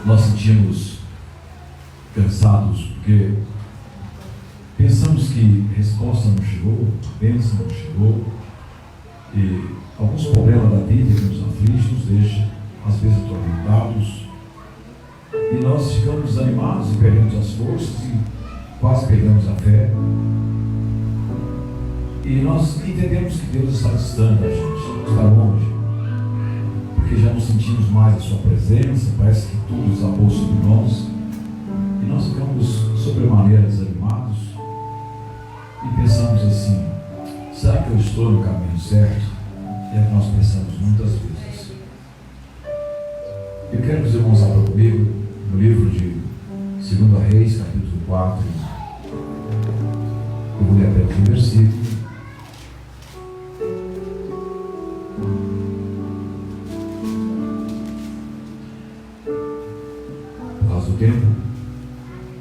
nós sentimos cansados porque pensamos que a resposta não chegou, a bênção não chegou, e alguns problemas da vida que nos aflige, nos deixa às vezes atormentados, e nós ficamos desanimados e perdemos as forças e quase perdemos a fé, e nós entendemos que Deus está distante da gente, está longe, porque já não sentimos mais a sua presença, parece que tudo desabou sobre nós, e nós ficamos sobremaneira desanimados e pensamos assim: será que eu estou no caminho certo? É o que nós pensamos muitas vezes. Eu quero que os irmãos abram comigo no livro de 2 Reis, capítulo 4. Eu vou ler apenas um versículo. Por causa do tempo,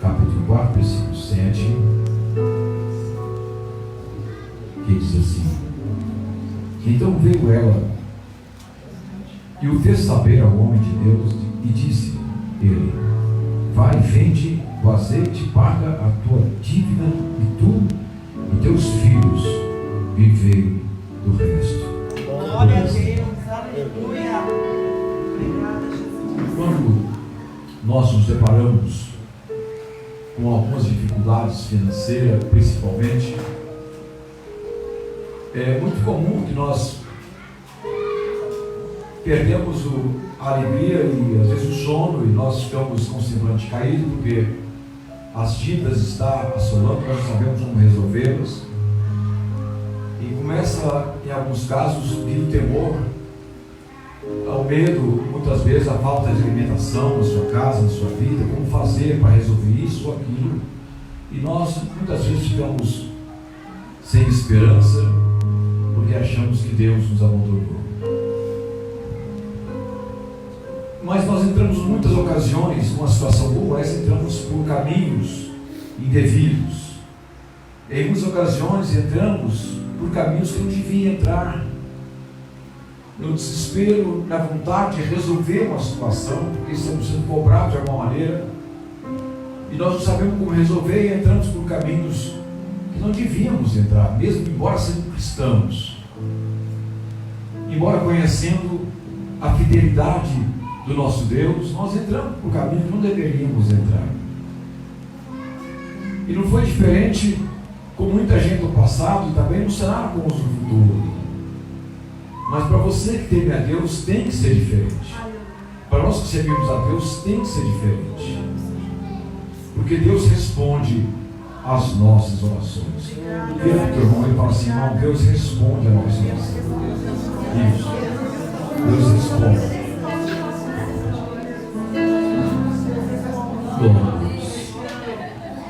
capítulo 4, versículo 7, que diz assim: então veio ela e o fez saber ao homem de Deus, e disse ele: vai, vende o azeite, paga a tua dívida, e tu e teus filhos vivei do resto. Glória a Deus, aleluia. Obrigada, Jesus. Quando nós nos deparamos com algumas dificuldades financeiras, principalmente, é muito comum que nós perdemos a alegria e às vezes o sono, e nós ficamos com o semblante caído, porque as dívidas estão assolando, nós não sabemos como resolvê-las, e começa, em alguns casos, vir o temor, o medo, muitas vezes a falta de alimentação na sua casa, na sua vida, como fazer para resolver isso ou aquilo, e nós muitas vezes ficamos sem esperança, porque achamos que Deus nos abandonou. Mas nós entramos em muitas ocasiões, numa situação como essa, entramos por caminhos indevidos. Em muitas ocasiões entramos por caminhos que não devia entrar. No desespero, na vontade de resolver uma situação, porque estamos sendo cobrados de alguma maneira, e nós não sabemos como resolver e entramos por caminhos que não devíamos entrar, mesmo embora sendo cristãos, embora conhecendo a fidelidade do nosso Deus, nós entramos por caminhos que não deveríamos entrar. E não foi diferente com muita gente do passado e também não será com os do futuro. Mas para você que teme a Deus, tem que ser diferente. Para nós que servimos a Deus, tem que ser diferente. Porque Deus responde às nossas orações. Vira para o teu irmão e fala assim: irmão, Deus responde às nossas orações. Isso. Deus responde. Glória a Deus.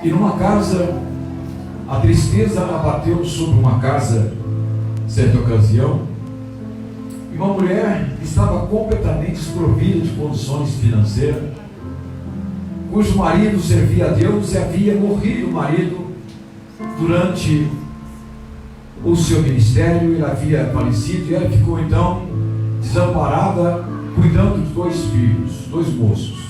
E numa casa, a tristeza abateu sobre uma casa, certa ocasião, e uma mulher estava completamente desprovida de condições financeiras, cujo marido servia a Deus e havia morrido o marido durante o seu ministério. Ele havia falecido e ela ficou então desamparada, cuidando de 2 filhos, 2 moços,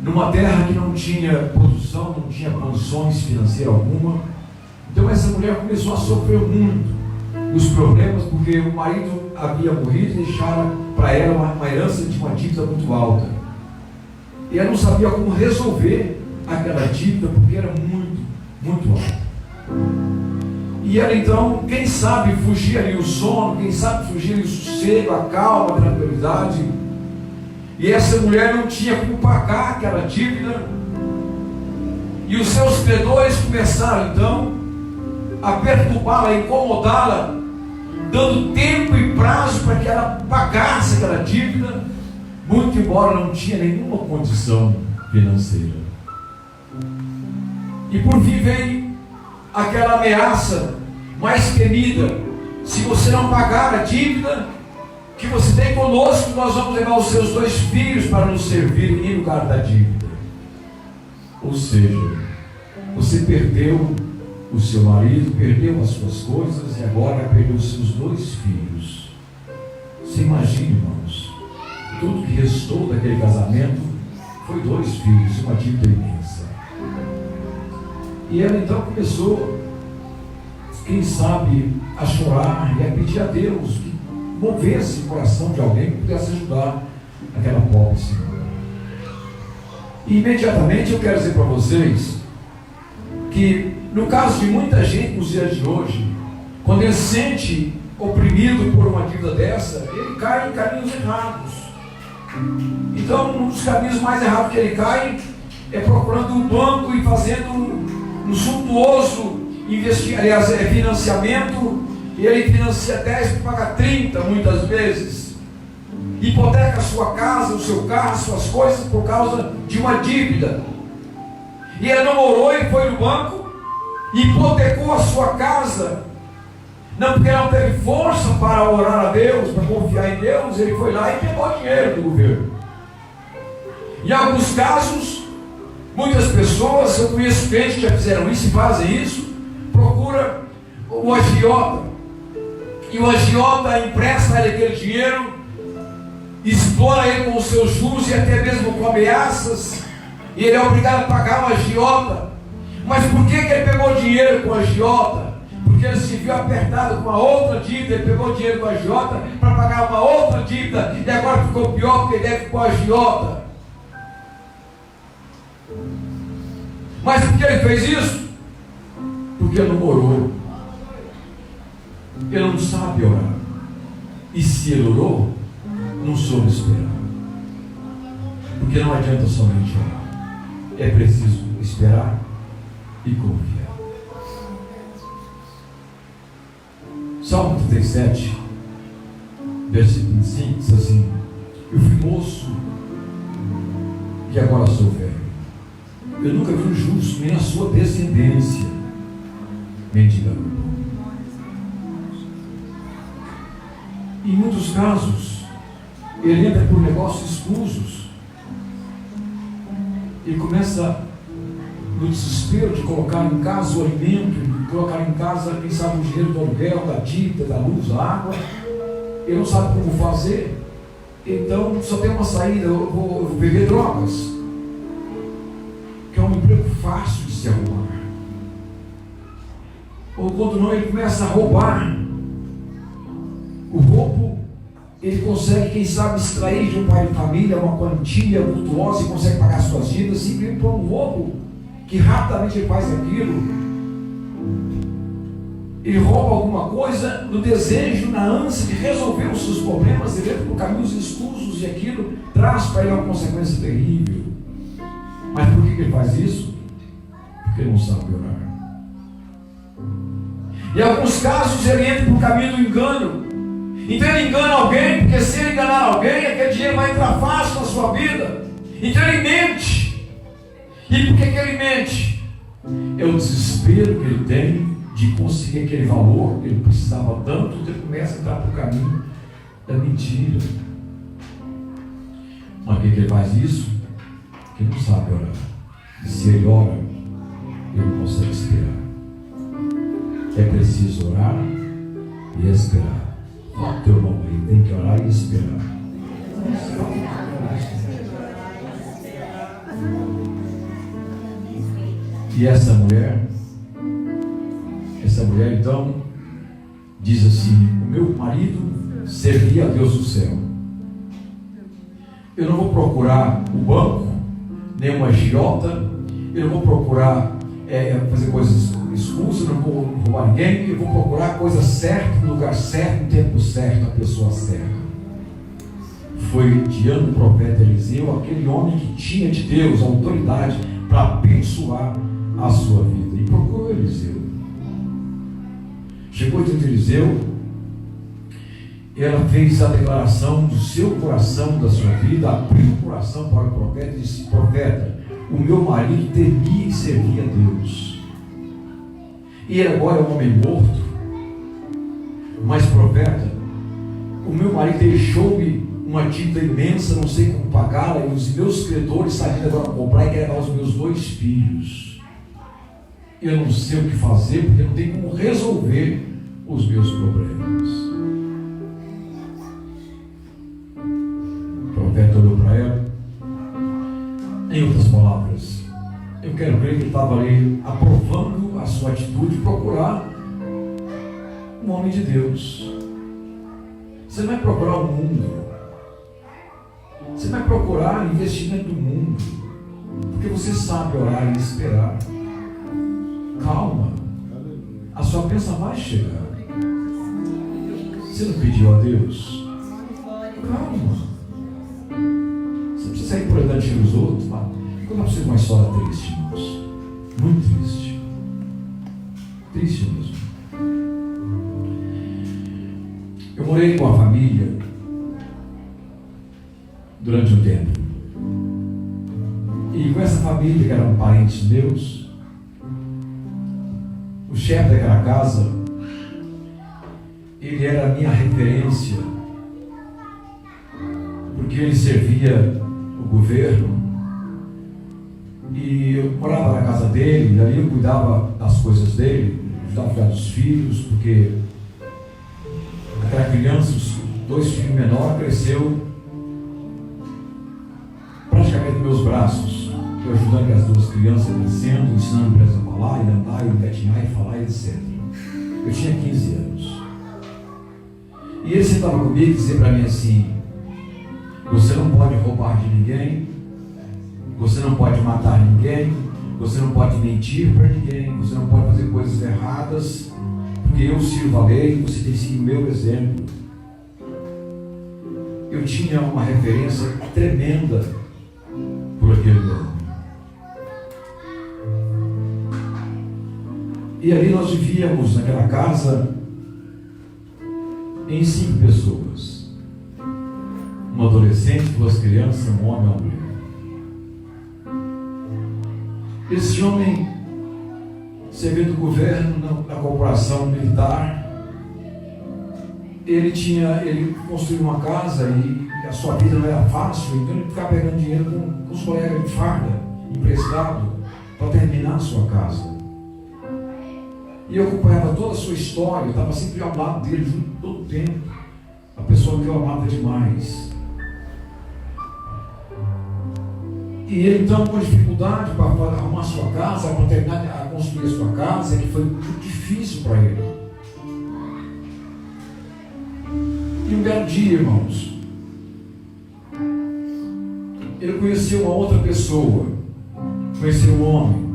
numa terra que não tinha produção, não tinha condições financeiras alguma. Então essa mulher começou a sofrer muito os problemas, porque o marido havia morrido e deixara para ela uma herança de uma dívida muito alta, e ela não sabia como resolver aquela dívida, porque era muito, muito alta. E ela então, quem sabe fugir ali o sono, quem sabe fugir ali o sossego, a calma, a tranquilidade. E essa mulher não tinha como pagar aquela dívida, e os seus credores começaram então a perturbá-la, a incomodá-la, dando tempo e prazo para que ela pagasse aquela dívida, muito embora não tinha nenhuma condição financeira. E por fim veio aquela ameaça mais temida: se você não pagar a dívida que você tem conosco, nós vamos levar os seus 2 filhos para nos servir em lugar da dívida. Ou seja, você perdeu o seu marido, perdeu as suas coisas e agora perdeu os seus 2 filhos. Você imagina, irmãos, tudo que restou daquele casamento foi 2 filhos, uma dívida imensa. E ela então começou, quem sabe, a chorar e a pedir a Deus que movesse o coração de alguém que pudesse ajudar aquela pobre senhora. E imediatamente eu quero dizer para vocês que, no caso de muita gente nos dias de hoje, quando ele se sente oprimido por uma dívida dessa, ele cai em caminhos errados. Então, um dos caminhos mais errados que ele cai é procurando um banco e fazendo um suntuoso financiamento. E ele financia 10 para pagar 30 muitas vezes. Hipoteca a sua casa, o seu carro, as suas coisas por causa de uma dívida. E ele não orou e foi no banco, hipotecou a sua casa. Não, porque não teve força para orar a Deus, para confiar em Deus, ele foi lá e pegou dinheiro do governo. Em alguns casos, muitas pessoas, eu conheço clientes que já fizeram isso e fazem isso, procura o agiota. E o agiota empresta ele aquele dinheiro, explora ele com os seus juros e até mesmo com ameaças, e ele é obrigado a pagar o agiota. Mas por que ele pegou dinheiro com o agiota? Porque ele se viu apertado com uma outra dívida. Ele pegou dinheiro com o agiota para pagar uma outra dívida, e agora ficou pior porque ele deve com o agiota. Mas por que ele fez isso? Porque ele não orou. Ele não sabe orar. E se ele orou, não soube esperar. Porque não adianta somente orar. É preciso esperar e confiar. Salmo 37, versículo 25, diz assim: eu fui moço e agora sou velho. Eu nunca vi um justo, nem a sua descendência mendigar o pão. Em muitos casos, Ele entra por negócios escusos e começa, no desespero de colocar em casa o alimento, de colocar em casa, quem sabe, o dinheiro do aluguel, da dívida, da luz, da água. Ele não sabe como fazer. Então só tem uma saída: eu vou beber drogas, que é um emprego fácil de se arrumar. Ou quando não, ele começa a roubar. O roubo, ele consegue, quem sabe, extrair de um pai de família uma quantia vultuosa e consegue pagar suas dívidas, simplesmente por um roubo, que rapidamente ele faz aquilo. Ele rouba alguma coisa no desejo, na ânsia de resolver os seus problemas, ele entra por caminhos escusos e aquilo traz para ele uma consequência terrível. Mas por que ele faz isso? Porque não sabe orar. Em alguns casos ele entra por caminho do engano. Então ele engana alguém, porque se ele enganar alguém, aquele dinheiro vai entrar fácil na sua vida. Então ele mente. E por que ele mente? É o desespero que ele tem de conseguir aquele valor que ele precisava tanto, então ele começa a entrar por caminho da mentira. Mas por que ele faz isso? Porque não sabe orar. E se ele ora, ele não consegue esperar. É preciso orar e esperar. Fala teu irmão aí, tem que orar e esperar. E essa mulher então diz assim: o meu marido servia a Deus do céu. Eu não vou procurar o banco, nem uma agiota, eu não vou procurar fazer coisas escusas, eu não vou roubar ninguém, eu vou procurar a coisa certa, no lugar certo, no tempo certo, a pessoa certa. Foi diante do profeta Eliseu, aquele homem que tinha de Deus a autoridade para abençoar a sua vida. E procurou Eliseu. Chegou diante de Eliseu, ela fez a declaração do seu coração, da sua vida, abriu o coração para o profeta e disse: profeta, o meu marido temia e servia a Deus. E ele agora é um homem morto. Mas profeta, o meu marido deixou-me uma dívida imensa, não sei como pagá-la, e os meus credores saíram agora para comprar e querem levar os meus 2 filhos. Eu não sei o que fazer, porque não tem como resolver os meus problemas. O profeta olhou para ela. Em outras palavras, eu quero crer que ele estava ali aprovando a sua atitude de procurar um homem de Deus. Você vai procurar o mundo, você vai procurar investimento do mundo, porque você sabe orar e esperar. Calma, a sua bênção vai chegar. Você não pediu a Deus? Calma. Você precisa sair por aí dando tiro nos outros. Tá? Vou contar para você uma história triste, irmãos. Muito triste. Triste mesmo. Eu morei com a família durante um tempo. E com essa família, que eram parentes meus, o chefe daquela casa, ele era a minha referência, porque ele servia o governo, e eu morava na casa dele, e ali eu cuidava das coisas dele, ajudava a cuidar dos filhos, porque aquela criança, os 2 filhos menores, cresceu praticamente nos meus braços, eu ajudando as 2 crianças crescendo, ensinando para elas a falar, e andar, e engatinhar, e falar, etc. Eu tinha 15 anos. E ele sentava comigo e dizia para mim assim: você não pode roubar de ninguém, você não pode matar ninguém, você não pode mentir para ninguém, você não pode fazer coisas erradas, porque eu sirvo a lei, você tem sido o meu exemplo. Eu tinha uma referência tremenda por aquele homem. E ali nós vivíamos naquela casa em 5 pessoas. Um adolescente, 2 crianças, um homem e uma mulher. Esse homem, servindo o governo na corporação militar, ele construiu uma casa e a sua vida não era fácil, então ele ficava pegando dinheiro com os colegas de farda, emprestado, para terminar a sua casa. E eu acompanhava toda a sua história, eu estava sempre ao lado dele, junto todo o tempo. A pessoa que eu amava demais. E ele então com dificuldade para arrumar sua casa, para terminar a construir a sua casa, que foi muito difícil para ele. E um belo dia, irmãos, ele conheceu uma outra pessoa, conheceu um homem.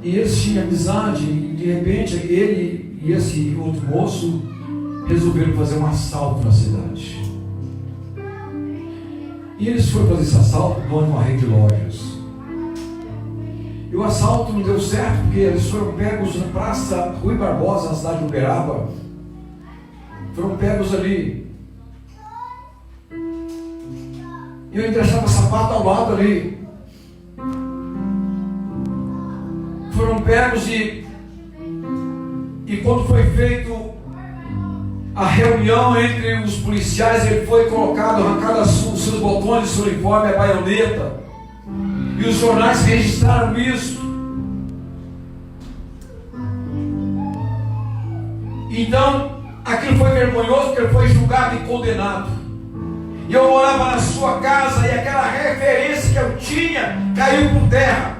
E eles tinham amizade, e de repente ele e esse outro moço resolveram fazer um assalto na cidade. E eles foram fazer esse assalto dono de uma rede de lojas. E o assalto não deu certo porque eles foram pegos na Praça Rui Barbosa, na cidade de Uberaba. Foram pegos ali. E eu encaixava sapato ao lado ali. Foram pegos e quando foi feito a reunião entre os policiais, ele foi colocado, arrancado os seus botões de seu uniforme, a baioneta. E os jornais registraram isso. Então, aquilo foi vergonhoso, porque ele foi julgado e condenado. E eu morava na sua casa e aquela referência que eu tinha caiu por terra.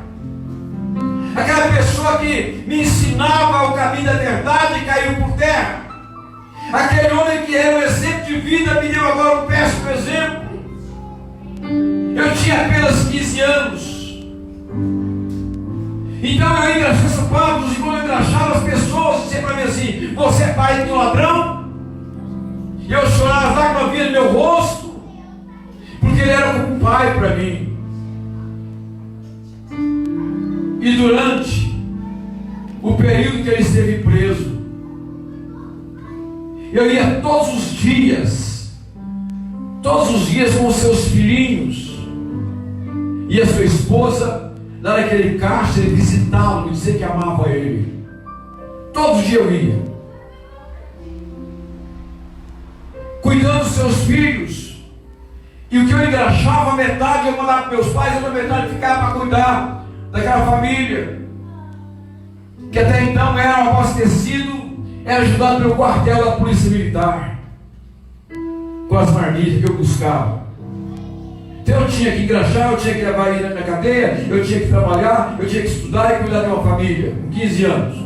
Aquela pessoa que me ensinava o caminho da verdade caiu por terra. Aquele homem que era um exemplo de vida me deu agora um péssimo exemplo. Eu tinha apenas 15 anos. Então eu engraxava sapatos, e quando eu engraxava as pessoas diziam para mim assim: você é pai de um ladrão? E eu chorava, as lágrimas vinham no meu rosto, porque ele era como um pai para mim. E durante o período que ele esteve preso, eu ia todos os dias com os seus filhinhos e a sua esposa lá naquele cárcere visitá-lo e dizer que amava ele. Todos os dias eu ia, cuidando dos seus filhos. E o que eu engraxava, metade eu mandava para meus pais, a outra metade ficava para cuidar daquela família, que até então era abastecido, era ajudado pelo quartel da Polícia Militar, com as marmitas que eu buscava. Então eu tinha que engraxar, eu tinha que levar ele na cadeia, eu tinha que trabalhar, eu tinha que estudar e cuidar de uma família, com 15 anos.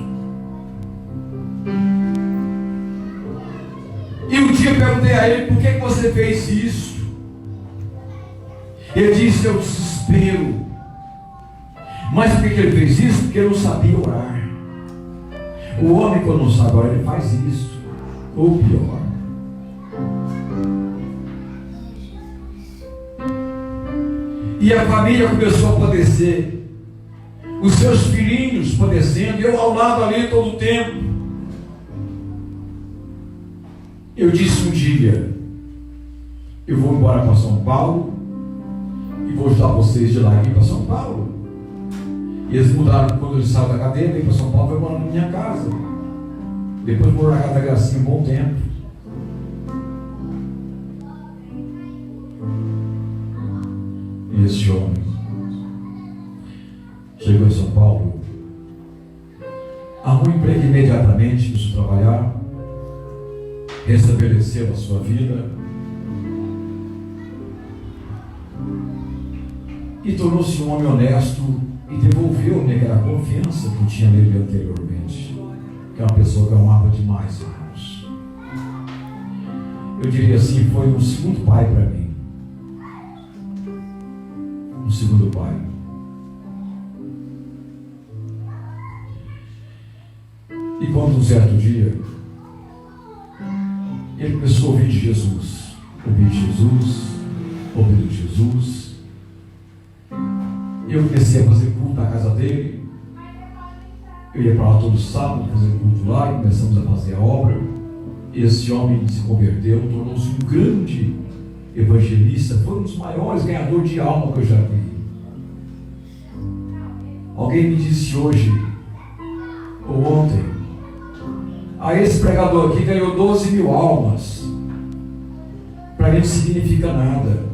E um dia eu perguntei a ele: por que você fez isso? Ele disse: é o desespero. Mas por que ele fez isso? Porque ele não sabia orar. O homem, quando não sabe orar, ele faz isso, ou pior. E a família começou a padecer, os seus filhinhos padecendo, e eu ao lado ali todo o tempo. Eu disse um dia: eu vou embora para São Paulo e vou ajudar vocês de lá aqui para São Paulo. E eles mudaram, quando eles saíram da cadeia, veio para São Paulo, foi morar na minha casa. Depois morou na casa da Gracinha um bom tempo. E esse homem chegou em São Paulo, arrumou emprego imediatamente, começou a trabalhar, restabeleceu a sua vida e tornou-se um homem honesto e devolveu-me aquela confiança que eu tinha nele anteriormente, que é uma pessoa que eu amava demais, irmãos. Eu diria assim, foi um segundo pai para mim. Um segundo pai. E quando um certo dia ele começou a ouvir de Jesus, ouvindo Jesus, eu comecei a fazer culto na casa dele. Eu ia para lá todo sábado fazer culto lá, e começamos a fazer a obra. Esse homem se converteu, tornou-se um grande evangelista, foi um dos maiores ganhadores de alma que eu já vi. Alguém me disse hoje, ou ontem, esse pregador aqui ganhou 12 mil almas. para a gente significa nada.